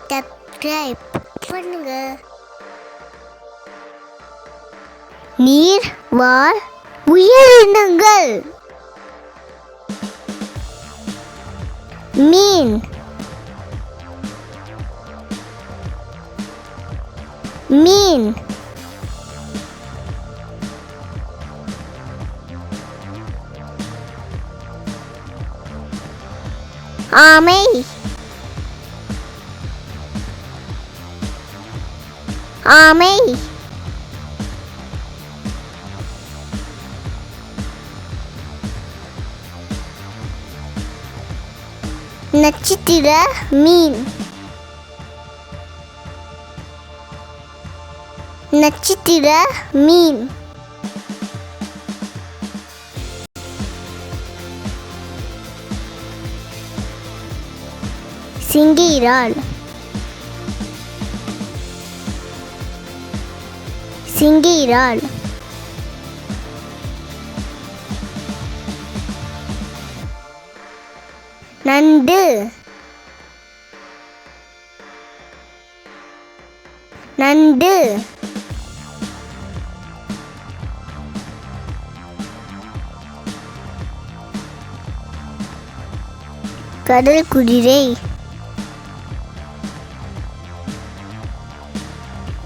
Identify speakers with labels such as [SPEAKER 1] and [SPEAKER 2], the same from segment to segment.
[SPEAKER 1] Subscribe பண்ணுங்க. நீர் வாழ் உயிரினங்கள். மீன், மீன். ஆமை, ஆமை. நட்சத்திர மீன், நட்சத்திர மீன். சிங்கி இறால், சிங்கி இறால். நண்டு, நண்டு. கடல் குதிரை,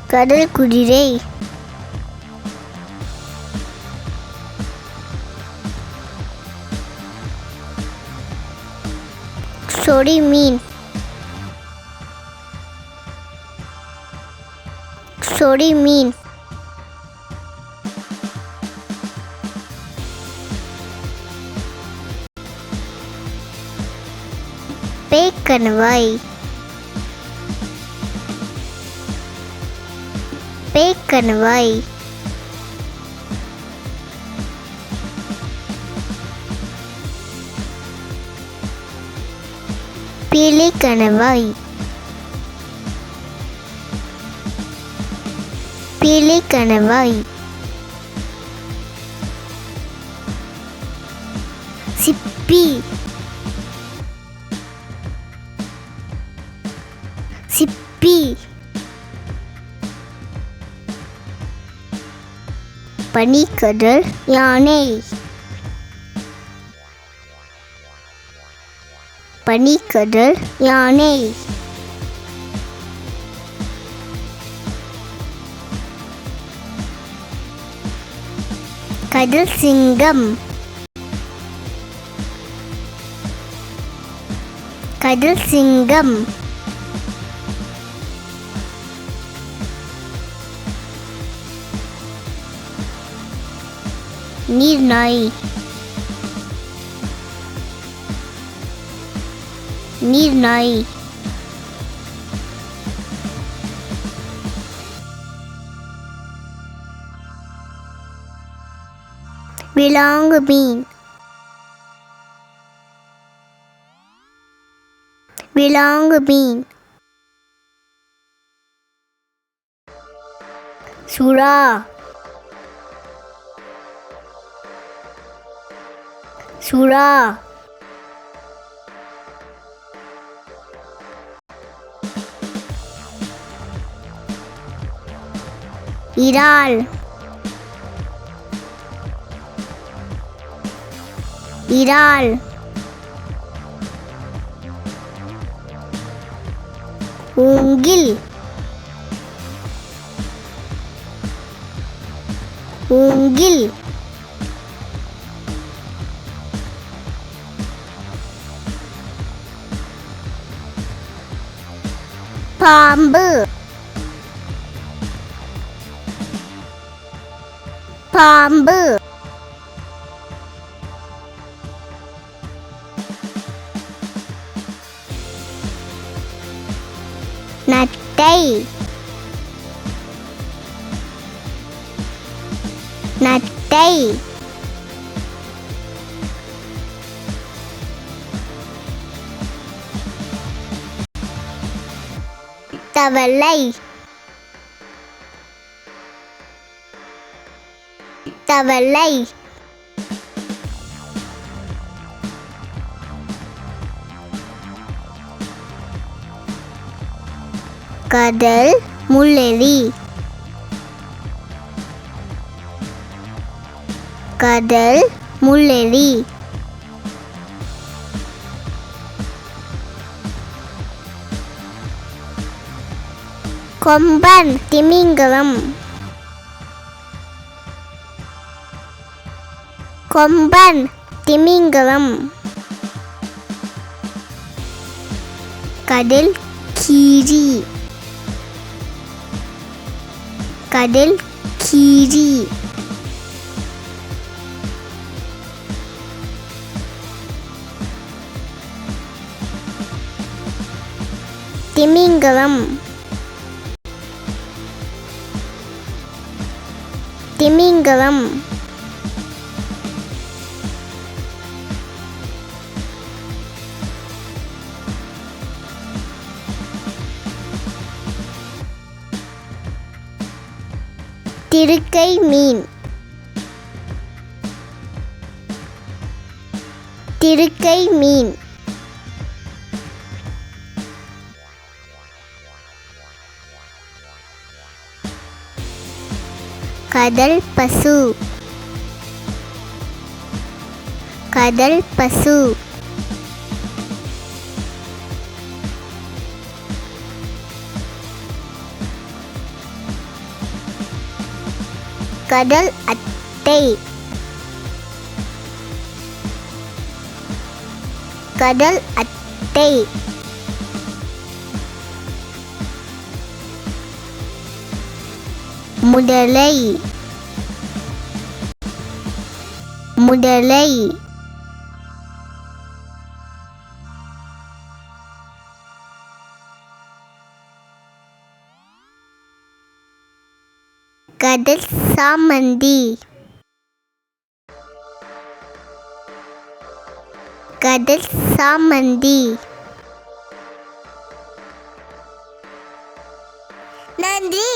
[SPEAKER 1] கடல் குதிரை. சொறி மீன், சொறி மீன். பேய்க்கணவாய், பேய்க்கணவாய். பீலிக்கணவாய், பீலிக்கணவாய். சிப்பி, சிப்பி. பனிக்கடல் யானை, பனிக்கடல் யானை. கடல் சிங்கம், கடல் சிங்கம். நீர்நாய், நீர்நாய். விலாங்கு மீன், விலாங்கு மீன். சுறா, சுறா. இறால், இறால். மூங்கில், மூங்கில். பாம்பு, பாம்பு. நத்தை, நத்தை. தவளை, தவளை. கடல் முள்ளெலி கடல் முள்ளெலி கொம்பன் திமிங்கலம் கொம்பன் திமிங்கலம் கடல் கீரி கடல் கீரி திமிங்கலம் திமிங்கலம் திருக்கை மீன் திருக்கை மீன் கடல் பசு கடல் பசு கடல் அட்டை கடல் அட்டை முதலை முதலை கடல் சாமந்தி கடல் சாமந்தி நன்றி.